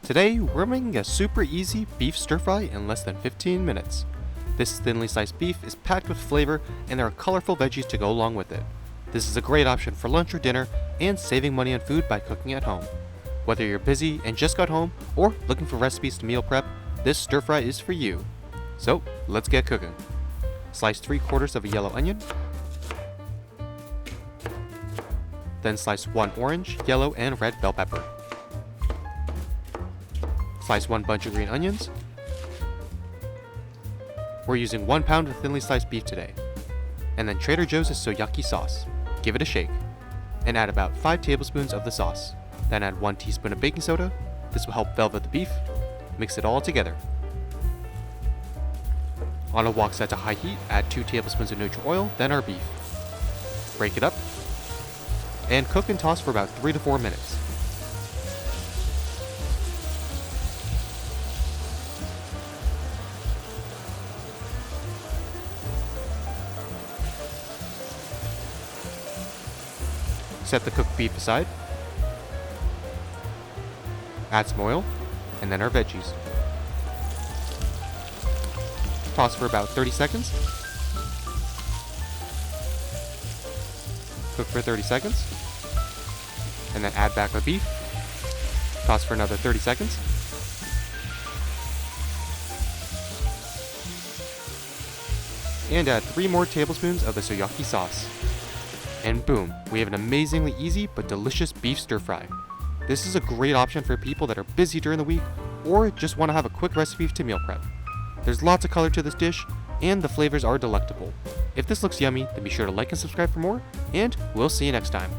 Today, we're making a super easy beef stir fry in less than 15 minutes. This thinly sliced beef is packed with flavor and there are colorful veggies to go along with it. This is a great option for lunch or dinner and saving money on food by cooking at home. Whether you're busy and just got home or looking for recipes to meal prep, this stir fry is for you. So, let's get cooking. Slice 3/4 of a yellow onion. Then slice 1 orange, yellow, and red bell pepper. Slice 1 bunch of green onions. We're using 1 pound of thinly sliced beef today. And then Trader Joe's Soyaki sauce. Give it a shake. And add about 5 tablespoons of the sauce. Then add 1 teaspoon of baking soda. This will help velvet the beef. Mix it all together. On a wok set to high heat, add 2 tablespoons of neutral oil, then our beef. Break it up. And cook and toss for about 3 to 4 minutes. Set the cooked beef aside. Add some oil, and then our veggies. Toss for about 30 seconds. Cook for 30 seconds. And then add back our beef. Toss for another 30 seconds. And add 3 more tablespoons of the Soyaki sauce. And boom, we have an amazingly easy but delicious beef stir fry. This is a great option for people that are busy during the week or just want to have a quick recipe to meal prep. There's lots of color to this dish, and the flavors are delectable. If this looks yummy, then be sure to like and subscribe for more, and we'll see you next time.